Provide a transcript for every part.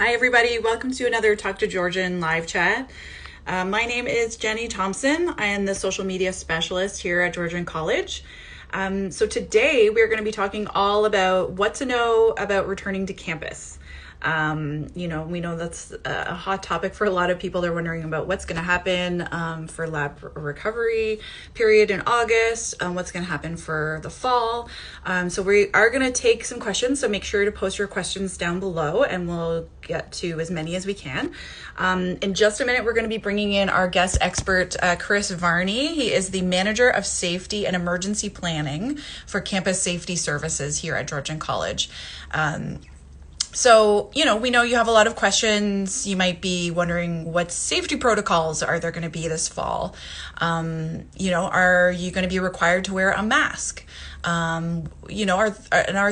Hi, everybody. Welcome to another Talk to Georgian live chat. My name is Jenny Thompson. I am the social media specialist here at Georgian College. So today we're going to be talking all about what to know about returning to campus. We know that's a hot topic for a lot of people. They're wondering about what's going to happen for lab recovery period in August, what's going to happen for the fall. So we are going to take some questions. So make sure to post your questions down below and we'll get to as many as we can. In just a minute, we're going to be bringing in our guest expert, Chris Varney. He is the Manager of Safety and Emergency Planning for Campus Safety Services here at Georgian College. So, we know you have a lot of questions. You might be wondering what safety protocols are there going to be this fall? Are you going to be required to wear a mask? Are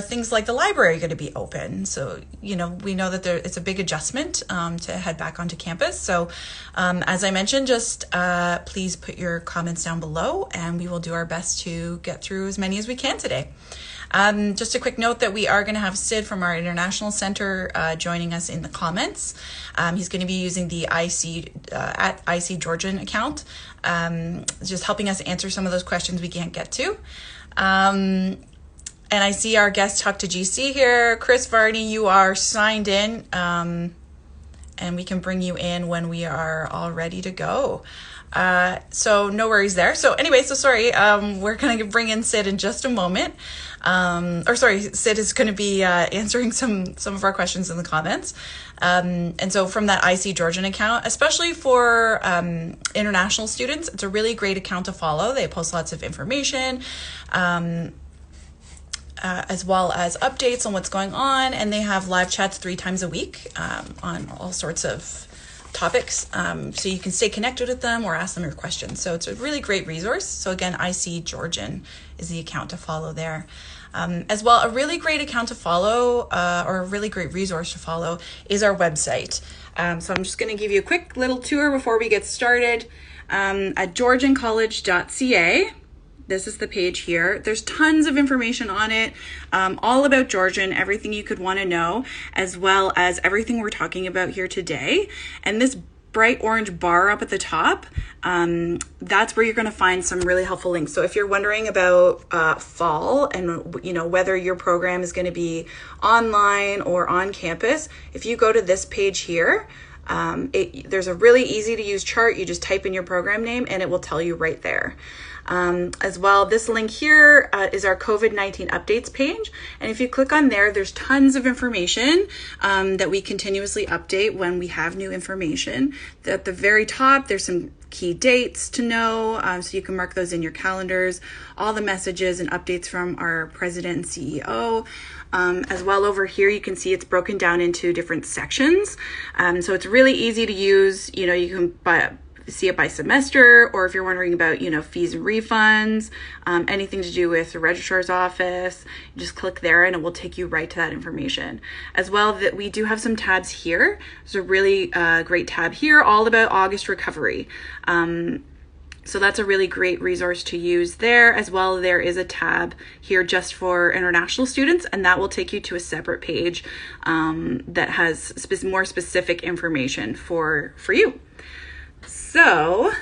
things like the library going to be open? So, we know that it's a big adjustment to head back onto campus. So, as I mentioned, just please put your comments down below and we will do our best to get through as many as we can today. Just a quick note that we are going to have Sid from our International Center joining us in the comments. He's going to be using the at IC Georgian account, just helping us answer some of those questions we can't get to. And I see our guest Talk to GC here. Chris Varney, you are signed in, and we can bring you in when we are all ready to go. So no worries there. So anyway, we're going to bring in Sid in just a moment. Sid is going to be answering some of our questions in the comments. And so from that IC Georgian account, especially for international students, it's a really great account to follow. They post lots of information, as well as updates on what's going on. And they have live chats 3 times a week on all sorts of topics, so you can stay connected with them or ask them your questions. So it's a really great resource. So again, IC Georgian is the account to follow there. As well, a really great account to follow, or a really great resource to follow, is our website. So I'm just going to give you a quick little tour before we get started. At georgiancollege.ca. This is the page here. There's tons of information on it, all about Georgian, everything you could want to know, as well as everything we're talking about here today. And this bright orange bar up at the top, that's where you're going to find some really helpful links. So if you're wondering about fall and whether your program is going to be online or on campus, if you go to this page here, there's a really easy to use chart. You just type in your program name and it will tell you right there. As well, this link here is our COVID-19 updates page. And if you click on there, there's tons of information that we continuously update when we have new information. At the very top, there's some key dates to know, so you can mark those in your calendars, all the messages and updates from our president and CEO. As well, over here, you can see it's broken down into different sections. So it's really easy to use. You can see it by semester, or if you're wondering about, fees and refunds, anything to do with the registrar's office, you just click there and it will take you right to that information. As well, that we do have some tabs here. There's a really great tab here, all about August recovery. So that's a really great resource to use there. As well, there is a tab here just for international students, and that will take you to a separate page that has more specific information for you. So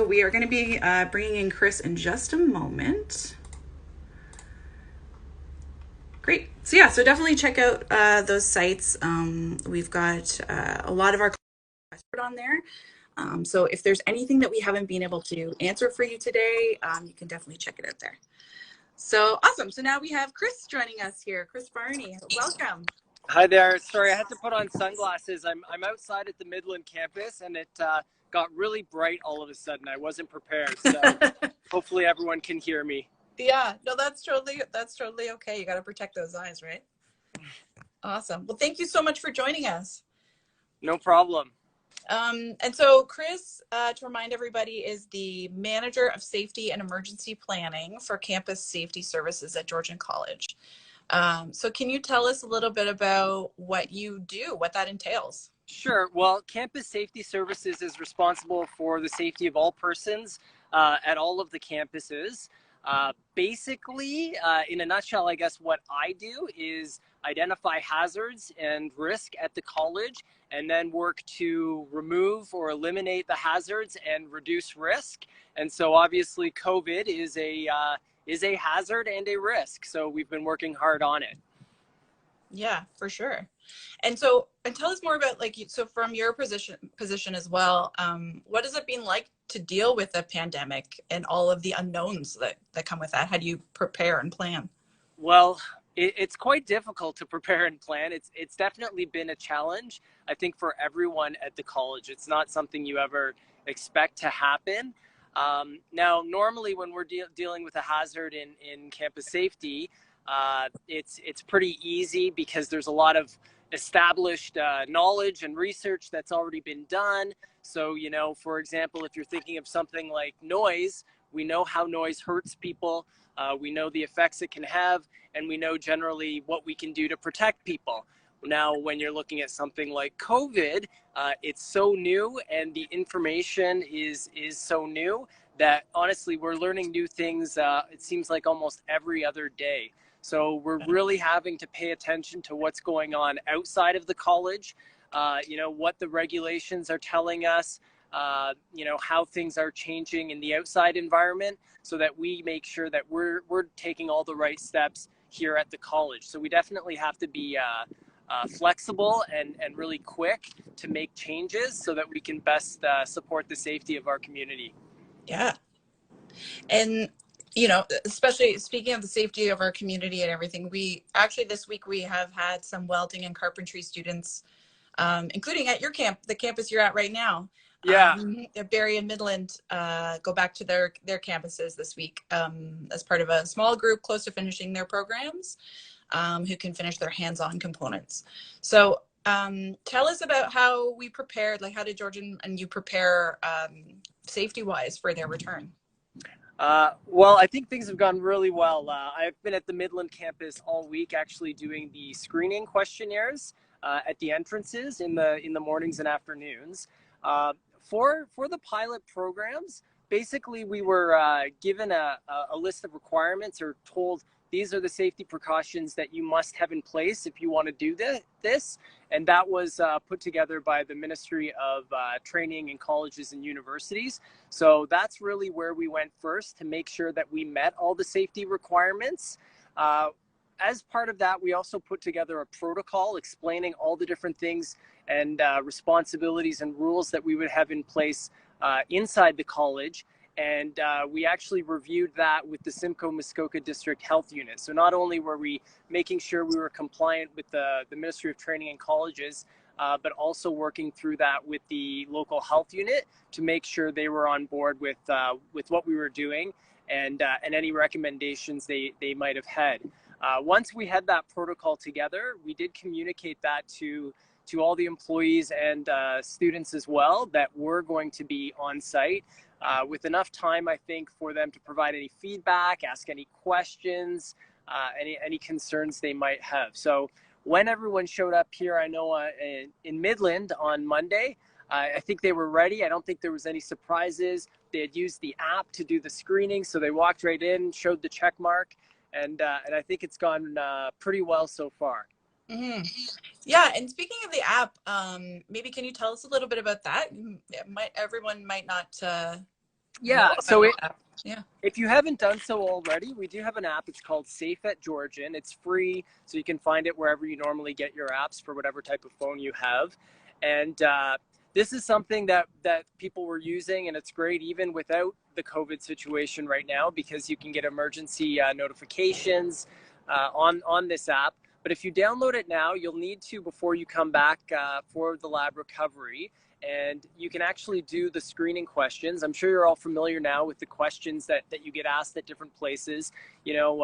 we are going to be bringing in Chris in just a moment. Great. So definitely check out those sites. We've got a lot of our questions on there. So if there's anything that we haven't been able to answer for you today, you can definitely check it out there. So awesome. So now we have Chris joining us here. Chris Varney, welcome. Hi there. Sorry, I had to put on sunglasses. I'm outside at the Midland campus, and it got really bright all of a sudden. I wasn't prepared, so hopefully everyone can hear me. Yeah, no, that's totally okay. You got to protect those eyes, right? Awesome. Well, thank you so much for joining us. No problem. And so Chris, to remind everybody, is the Manager of Safety and Emergency Planning for Campus Safety Services at Georgian College. So can you tell us a little bit about what you do, what that entails? Sure. Well, Campus Safety Services is responsible for the safety of all persons at all of the campuses. Basically, in a nutshell, I guess what I do is identify hazards and risk at the college, and then work to remove or eliminate the hazards and reduce risk. And so obviously COVID is a hazard and a risk. So we've been working hard on it. Yeah, for sure. And so, and tell us more about like, so from your position as well, what has it been like to deal with a pandemic and all of the unknowns that come with that? How do you prepare and plan? Well, it's quite difficult to prepare and plan. It's definitely been a challenge, I think, for everyone at the college. It's not something you ever expect to happen. Now, normally when we're dealing with a hazard in campus safety, it's pretty easy because there's a lot of established knowledge and research that's already been done. So, you know, for example, if you're thinking of something like noise, we know how noise hurts people. We know the effects it can have, and we know generally what we can do to protect people. Now, when you're looking at something like COVID, it's so new and the information is so new that honestly, we're learning new things. It seems like almost every other day. So we're really having to pay attention to what's going on outside of the college, you know, what the regulations are telling us, you know, how things are changing in the outside environment so that we make sure that we're taking all the right steps here at the college. So we definitely have to be flexible and really quick to make changes so that we can best support the safety of our community. Yeah. And, you know, especially speaking of the safety of our community and everything, we actually this week we have had some welding and carpentry students, including at your the campus you're at right now. Yeah. Barrie and Midland go back to their campuses this week as part of a small group close to finishing their programs, who can finish their hands-on components. So tell us about how we prepared, like how did Georgian and you prepare safety-wise for their return? Well, I think things have gone really well. I've been at the Midland campus all week actually doing the screening questionnaires at the entrances in the mornings and afternoons. For the pilot programs, basically we were given a list of requirements or told these are the safety precautions that you must have in place if you want to do this. And that was put together by the Ministry of Training in Colleges and Universities. So that's really where we went first to make sure that we met all the safety requirements. As part of that, we also put together a protocol explaining all the different things and responsibilities and rules that we would have in place inside the college. And we actually reviewed that with the Simcoe-Muskoka District Health Unit. So not only were we making sure we were compliant with the Ministry of Training and Colleges, but also working through that with the local health unit to make sure they were on board with what we were doing and any recommendations they might have had. Once we had that protocol together, we did communicate that to all the employees and students as well that were going to be on site. With enough time, I think, for them to provide any feedback, ask any questions, any concerns they might have. So when everyone showed up here, I know in Midland on Monday, I think they were ready. I don't think there was any surprises. They had used the app to do the screening, so they walked right in, showed the check mark, and I think it's gone pretty well so far. Mm-hmm. Yeah, and speaking of the app, maybe can you tell us a little bit about that? Everyone might not. Yeah, so yeah. If you haven't done so already, we do have an app. It's called Safe at Georgian. It's free, so you can find it wherever you normally get your apps for whatever type of phone you have. And this is something that people were using, and it's great even without the COVID situation right now because you can get emergency notifications on this app. But if you download it now, you'll need to before you come back for the lab recovery. And you can actually do the screening questions. I'm sure you're all familiar now with the questions that you get asked at different places. You know,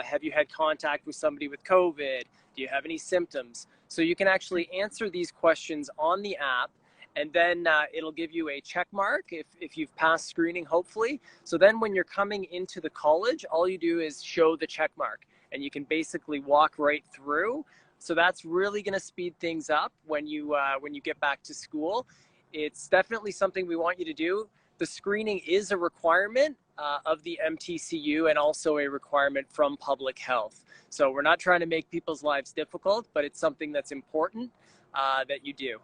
have you had contact with somebody with COVID? Do you have any symptoms? So you can actually answer these questions on the app, and then it'll give you a check mark if you've passed screening, hopefully. So then when you're coming into the college, all you do is show the check mark, and you can basically walk right through. So that's really going to speed things up when you get back to school. It's definitely something we want you to do. The screening is a requirement of the MTCU and also a requirement from public health. So we're not trying to make people's lives difficult, but it's something that's important that you do.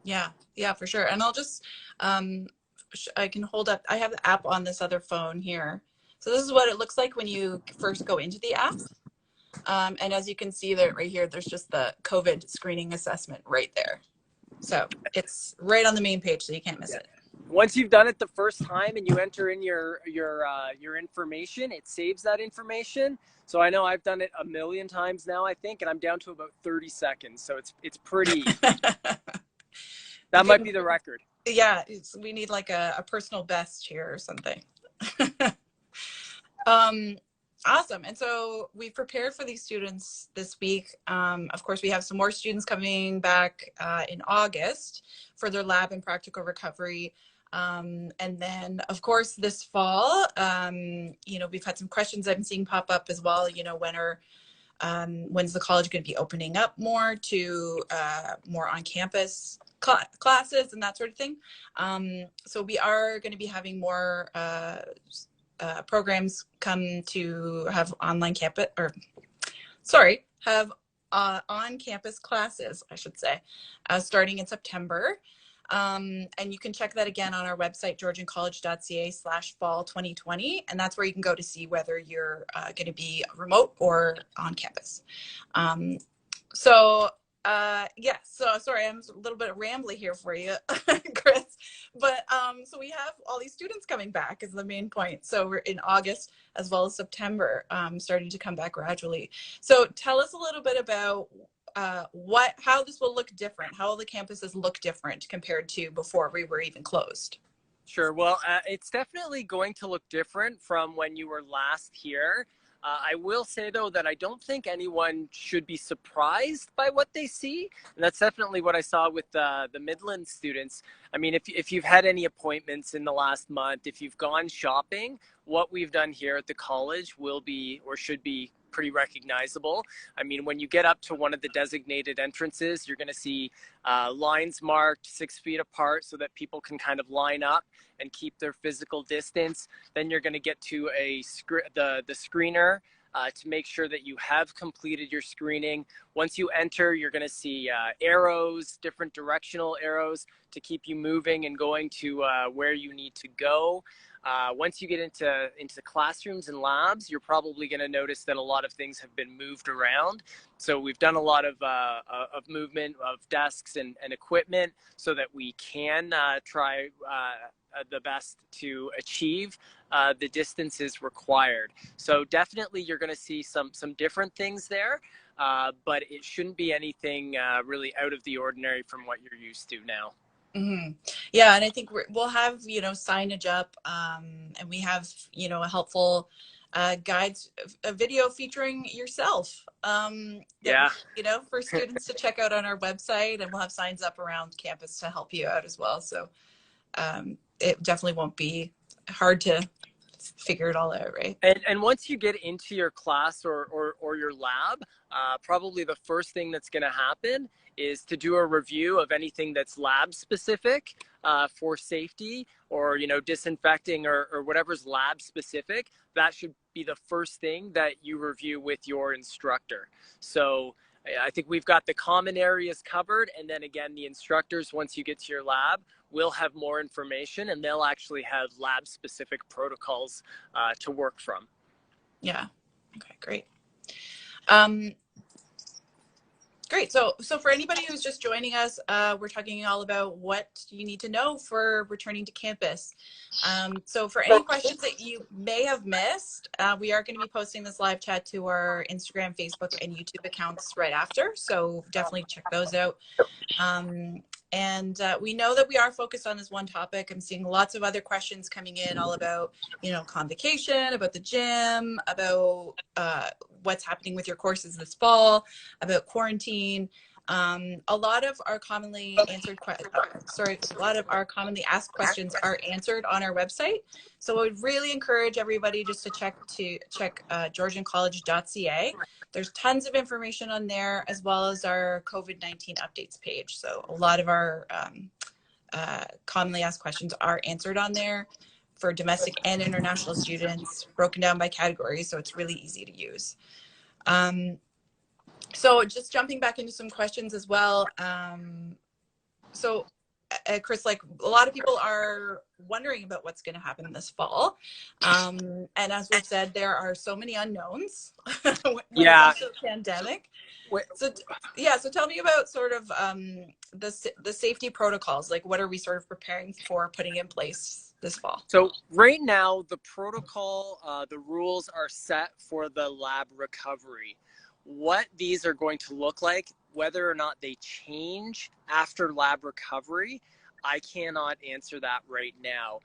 Yeah, for sure. And I'll just, I can hold up, I have the app on this other phone here. So this is what it looks like when you first go into the app. And as you can see there, right here, there's just the COVID screening assessment right there. So it's right on the main page, so you can't miss it. Once you've done it the first time and you enter in your information, it saves that information. So I know I've done it a million times now, I think, and I'm down to about 30 seconds. So it's pretty. That might be the record. Yeah, we need like a personal best here or something. Awesome. And so we've prepared for these students this week. Of course, we have some more students coming back in August for their lab and practical recovery. And then, of course, this fall, we've had some questions I've been seeing pop up as well. When's the college going to be opening up more to more on-campus classes and that sort of thing. So we are going to be having more programs come to have on-campus classes, I should say, starting in September. And you can check that again on our website, georgiancollege.ca/fall 2020. And that's where you can go to see whether you're going to be remote or on campus. So sorry, I'm a little bit rambly here for you, Chris. But so we have all these students coming back is the main point. So we're in August as well as September, starting to come back gradually. So tell us a little bit about how this will look different, how all the campuses look different compared to before we were even closed. Sure. Well, it's definitely going to look different from when you were last here. I will say, though, that I don't think anyone should be surprised by what they see. And that's definitely what I saw with the Midland students. I mean, if you've had any appointments in the last month, if you've gone shopping, what we've done here at the college will be or should be pretty recognizable. I mean, when you get up to one of the designated entrances, you're going to see lines marked 6 feet apart so that people can kind of line up and keep their physical distance. Then you're going to get to the screener to make sure that you have completed your screening. Once you enter, you're going to see arrows, different directional arrows to keep you moving and going to where you need to go. Once you get into classrooms and labs, you're probably going to notice that a lot of things have been moved around. So we've done a lot of movement of desks and equipment so that we can try the best to achieve the distances required. So definitely you're going to see some different things there, but it shouldn't be anything really out of the ordinary from what you're used to now. Mm-hmm. Yeah, and I think we'll have signage up, and we have a helpful guides, a video featuring yourself. For students to check out on our website, and we'll have signs up around campus to help you out as well. So it definitely won't be hard to figure it all out, right? And once you get into your class or your lab, probably the first thing that's going to happen is to do a review of anything that's lab specific for safety or disinfecting or whatever's lab specific. That should be the first thing that you review with your instructor. So I think we've got the common areas covered, and then again, the instructors, once you get to your lab, will have more information, and they'll actually have lab specific protocols to work from. Yeah. Okay, great. Great. So for anybody who's just joining us, we're talking all about what you need to know for returning to campus. So for any questions that you may have missed, we are going to be posting this live chat to our Instagram, Facebook, and YouTube accounts right after. So definitely check those out. And we know that we are focused on this one topic. I'm seeing lots of other questions coming in all about, convocation, about the gym, about what's happening with your courses this fall, about quarantine. A lot of our commonly asked questions are answered on our website. So I would really encourage everybody just to check georgiancollege.ca. There's tons of information on there, as well as our COVID-19 updates page. So a lot of our commonly asked questions are answered on there for domestic and international students, broken down by categories. So it's really easy to use. So just jumping back into some questions as well. So Chris, like a lot of people are wondering about what's going to happen this fall. And as we've said, there are so many unknowns when it Yeah. comes to the pandemic. Wait, So yeah, so tell me about sort of the safety protocols. Like, what are we sort of preparing for putting in place this fall? so right now, the protocol, the rules are set for the lab recovery. What these are going to look like, whether or not they change after lab recovery, I cannot answer that right now.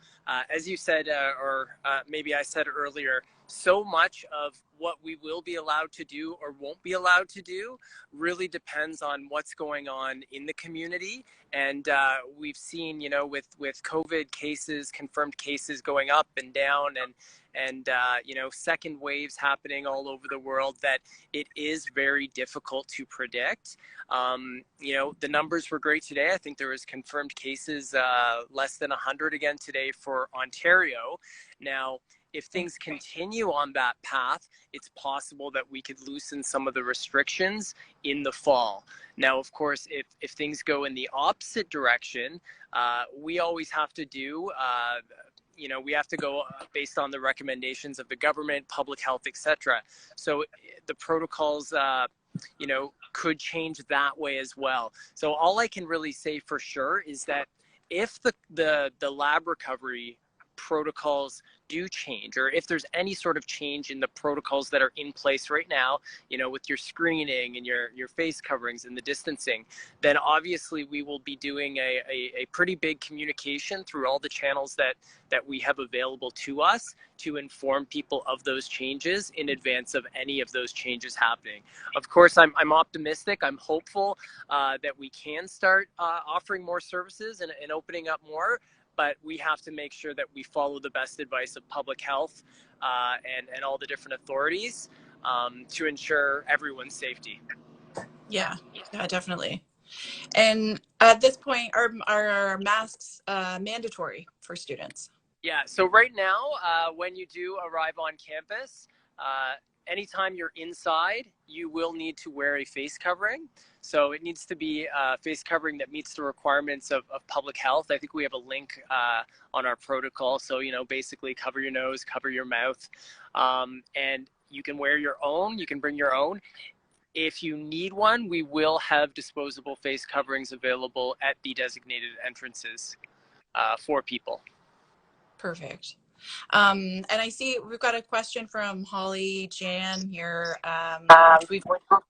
As you said, or maybe I said earlier, so much of what we will be allowed to do or won't be allowed to do really depends on what's going on in the community. And we've seen, with COVID cases, confirmed cases going up and down, and second waves happening all over the world, that it is very difficult to predict. The numbers were great today. I think there was confirmed cases less than 100 again today for Ontario. Now, if things continue on that path, it's possible that we could loosen some of the restrictions in the fall. Now, of course, if things go in the opposite direction, we always have to do, we have to go based on the recommendations of the government, public health, etc. So the protocols, could change that way as well. So all I can really say for sure is that if the lab recovery protocols do change, or if there's any sort of change in the protocols that are in place right now, with your screening and your face coverings and the distancing, then obviously we will be doing a pretty big communication through all the channels that we have available to us to inform people of those changes in advance of any of those changes happening. Of course, I'm optimistic. I'm hopeful that we can start offering more services and opening up more, but we have to make sure that we follow the best advice of public health and all the different authorities to ensure everyone's safety. Yeah, definitely. And at this point, are masks mandatory for students? Yeah, so right now, when you do arrive on campus, anytime you're inside, you will need to wear a face covering. So it needs to be a face covering that meets the requirements of public health. I think we have a link on our protocol. So, basically cover your nose, cover your mouth, and you can wear your own, you can bring your own. If you need one, we will have disposable face coverings available at the designated entrances for people. Perfect. And I see we've got a question from Holly Jan here, which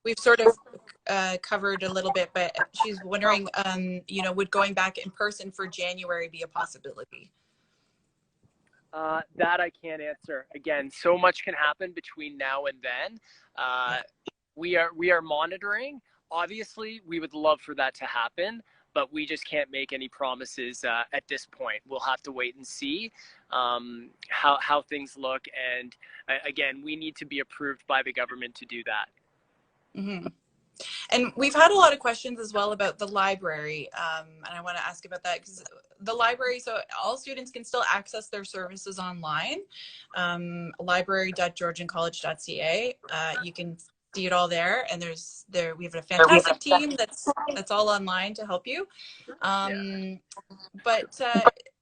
we've sort of covered a little bit, but she's wondering, would going back in person for January be a possibility? That I can't answer. Again, so much can happen between now and then. We are monitoring. Obviously, we would love for that to happen, but we just can't make any promises at this point. We'll have to wait and see how things look. And again, we need to be approved by the government to do that. Mm-hmm. And we've had a lot of questions as well about the library. And I want to ask about that because the library, so all students can still access their services online. Library.georgiancollege.ca. You can see it all there. And we have a fantastic team that's all online to help you. But,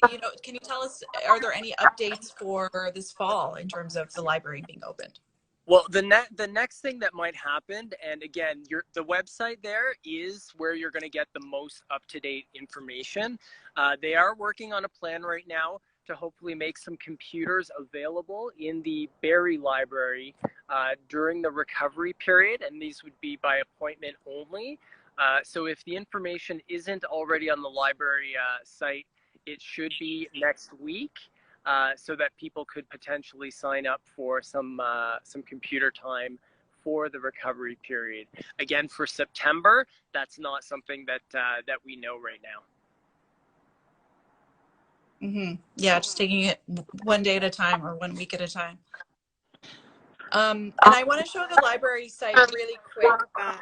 can you tell us, are there any updates for this fall in terms of the library being opened? Well, the next thing that might happen, and again, the website there is where you're going to get the most up-to-date information. They are working on a plan right now to hopefully make some computers available in the Barrie Library during the recovery period, and these would be by appointment only. So if the information isn't already on the library site, it should be next week. So that people could potentially sign up for some computer time for the recovery period. Again, for September, that's not something that we know right now. Mm-hmm. Yeah, just taking it one day at a time or 1 week at a time. And I want to show the library site really quick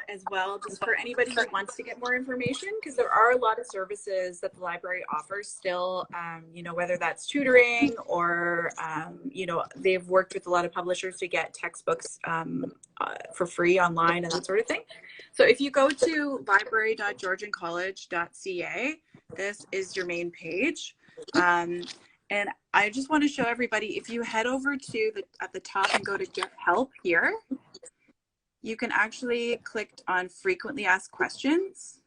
as well, just for anybody who wants to get more information, because there are a lot of services that the library offers still, you know, whether that's tutoring or, you know, they've worked with a lot of publishers to get textbooks for free online and that sort of thing. So if you go to library.georgiancollege.ca, this is your main page. And I just want to show everybody, if you head over to at the top and go to Get Help here, you can actually click on Frequently Asked Questions.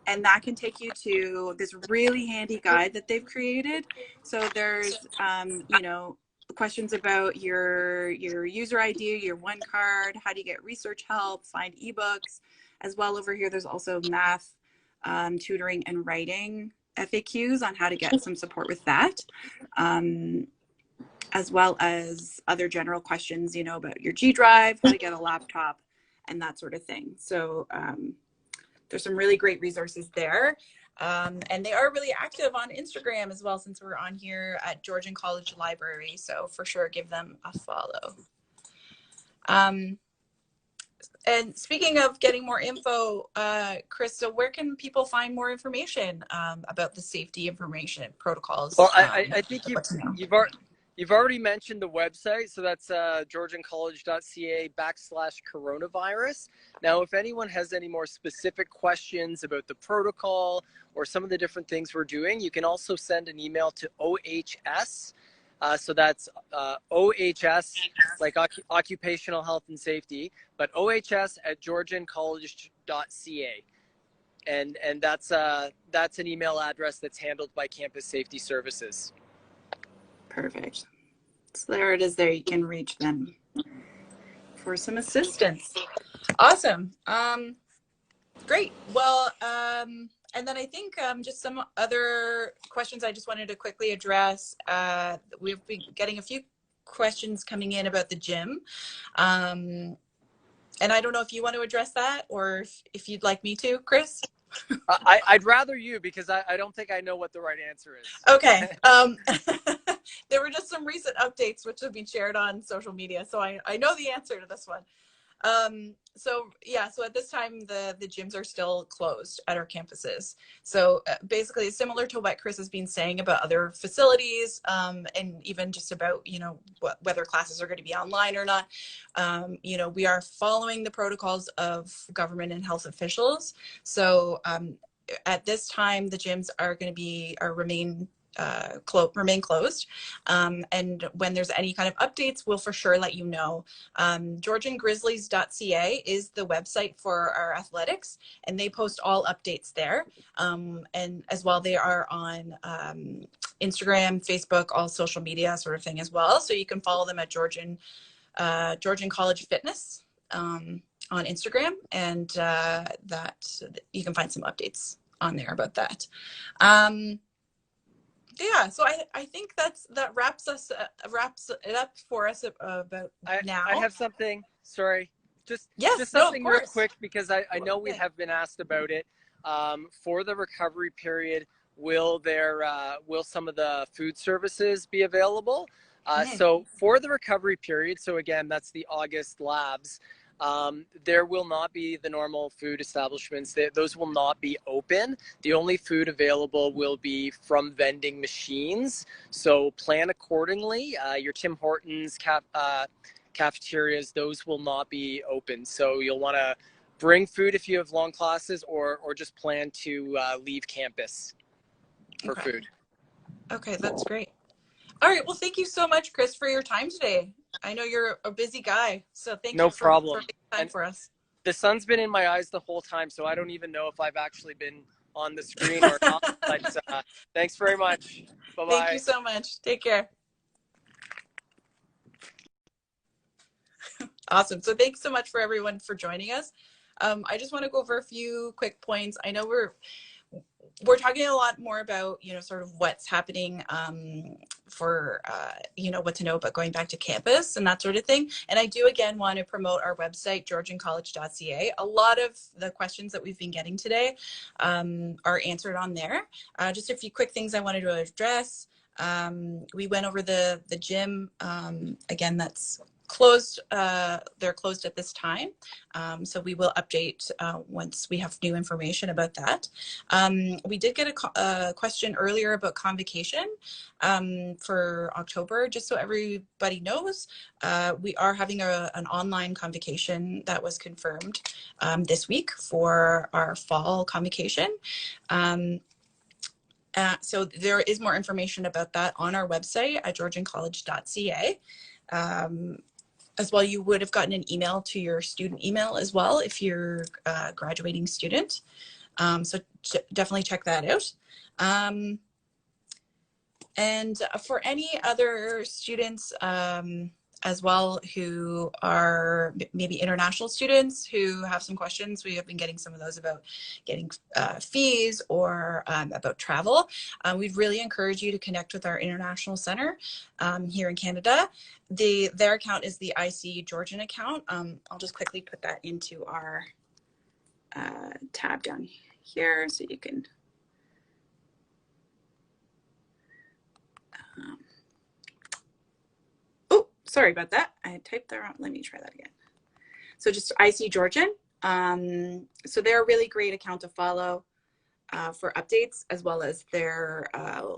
And that can take you to this really handy guide that they've created. So there's, you know, questions about your user ID, your one card, how do you get research help, find ebooks. As well over here, there's also math, tutoring, and writing FAQs on how to get some support with that, as well as other general questions, you know, about your G Drive, how to get a laptop, and that sort of thing. So there's some really great resources there. And they are really active on Instagram as well, since we're on here at Georgian College Library. So for sure, give them a follow. And speaking of getting more info, Chris, so where can people find more information about the safety information protocols? Well, I think you've already mentioned the website, so that's georgiancollege.ca/coronavirus. Now, if anyone has any more specific questions about the protocol or some of the different things we're doing, you can also send an email to OHS. So that's OHS, like occupational health and safety, but OHS at georgiancollege.ca. And that's an email address that's handled by Campus Safety Services. Perfect. So there it is there. You can reach them for some assistance. Awesome. Great. Well, and then I think just some other questions I just wanted to quickly address. We've been getting a few questions coming in about the gym. And I don't know if you want to address that or if you'd like me to, Chris. I'd rather you, because I don't think I know what the right answer is. Okay. There were just some recent updates which have been shared on social media, so I know the answer to this one. So at this time the gyms are still closed at our campuses. So basically similar to what Chris has been saying about other facilities, and even just about, you know, whether classes are going to be online or not. You know, we are following the protocols of government and health officials. So at this time the gyms are going to remain closed. And when there's any kind of updates, we'll for sure let you know. georgiangrizzlies.ca is the website for our athletics, and they post all updates there. And as well, they are on Instagram, Facebook, all social media sort of thing as well. So you can follow them at Georgian College Fitness on Instagram, and that you can find some updates on there about that. Yeah, so I think that wraps it up for us about now. I have something. Sorry, just yes, something real quick, because I know we have been asked about it. For the recovery period, will some of the food services be available? So for the recovery period, so again, that's the August labs. There will not be the normal food establishments. Those will not be open. The only food available will be from vending machines. So plan accordingly. Your Tim Hortons, cafeterias, those will not be open. So you'll want to bring food if you have long classes, or just plan to leave campus for food. Okay, that's great. All right. Well, thank you so much, Chris, for your time today. I know you're a busy guy, so thank you for making time for us. The sun's been in my eyes the whole time, so I don't even know if I've actually been on the screen or not. But thanks very much. Bye-bye. Thank you so much. Take care. Awesome. So thanks so much for everyone for joining us. I just want to go over a few quick points. I know we're talking a lot more about, you know, sort of what's happening for, you know, what to know about going back to campus and that sort of thing. And I do, again, want to promote our website, georgiancollege.ca. A lot of the questions that we've been getting today are answered on there. Just a few quick things I wanted to address. We went over the gym. Again, that's closed. They're closed at this time. So we will update once we have new information about that. We did get a question earlier about Convocation for October. Just so everybody knows, we are having an online Convocation that was confirmed this week for our fall Convocation. So there is more information about that on our website at georgiancollege.ca. As well, you would have gotten an email to your student email as well if you're a graduating student. So definitely check that out. And for any other students as well who are maybe international students who have some questions, we have been getting some of those about getting fees or about travel. We'd really encourage you to connect with our International Center here in Canada. Their account is the IC Georgian account. I'll just quickly put that into our tab down here so you can oh, sorry about that. I typed that wrong. Let me try that again. So just IC Georgian. So they're a really great account to follow for updates, as well as their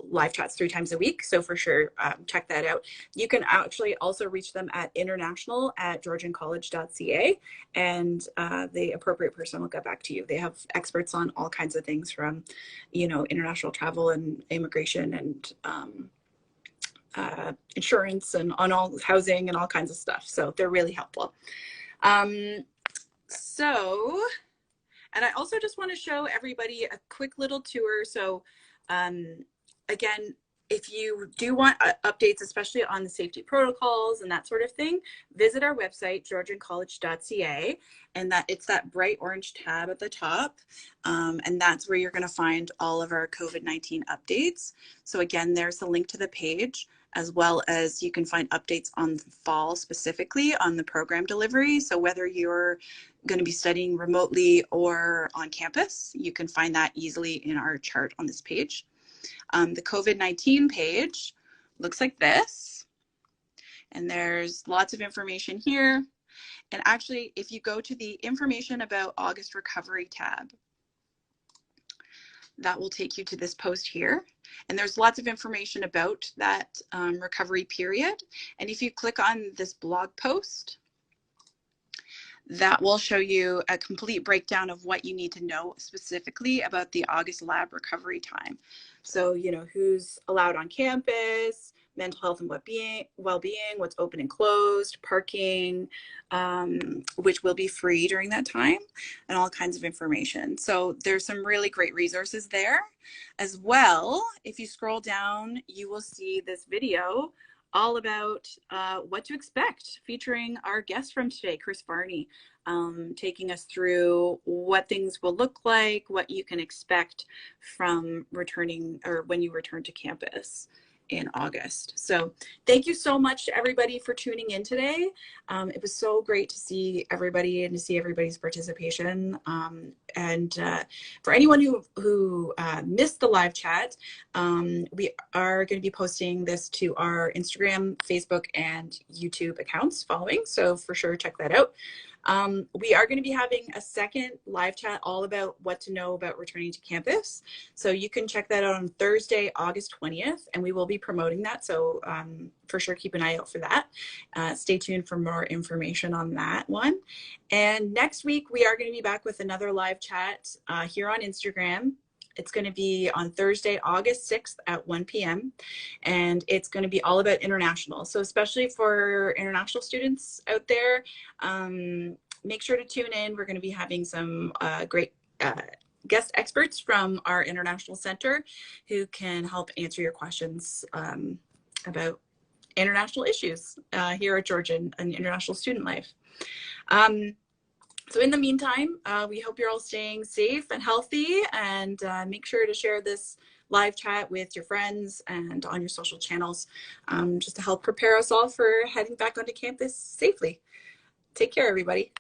live chats 3 times a week. So for sure, check that out. You can actually also reach them at international@georgiancollege.ca, and the appropriate person will get back to you. They have experts on all kinds of things from, international travel and immigration and insurance and on all housing and all kinds of stuff. So they're really helpful. And I also just want to show everybody a quick little tour. So again, if you do want updates, especially on the safety protocols and that sort of thing, visit our website, georgiancollege.ca, and it's that bright orange tab at the top. And that's where you're going to find all of our COVID-19 updates. So again, there's the link to the page, as well as you can find updates on the fall specifically on the program delivery. So whether you're going to be studying remotely or on campus, you can find that easily in our chart on this page. The COVID-19 page looks like this, and there's lots of information here. And actually, if you go to the information about August recovery tab, that will take you to this post here. And there's lots of information about that recovery period. And if you click on this blog post, that will show you a complete breakdown of what you need to know specifically about the August lab recovery time. So, who's allowed on campus, mental health and well-being, what's open and closed, parking, which will be free during that time, and all kinds of information. So there's some really great resources there. As well, if you scroll down, you will see this video all about what to expect, featuring our guest from today, Chris Varney, taking us through what things will look like, what you can expect from returning or when you return to campus in August. So thank you so much to everybody for tuning in today. It was so great to see everybody and to see everybody's participation. For anyone who missed the live chat, we are going to be posting this to our Instagram, Facebook, and YouTube accounts following. So for sure, check that out. We are going to be having a second live chat all about what to know about returning to campus. So you can check that out on Thursday, August 20th, and we will be promoting that. So for sure, keep an eye out for that. Stay tuned for more information on that one. And next week, we are going to be back with another live chat here on Instagram. It's going to be on Thursday, August 6th at 1 p.m. And it's going to be all about international. So especially for international students out there, make sure to tune in. We're going to be having some great guest experts from our International Center who can help answer your questions about international issues here at Georgian and international student life. So in the meantime, we hope you're all staying safe and healthy, and make sure to share this live chat with your friends and on your social channels, just to help prepare us all for heading back onto campus safely. Take care, everybody.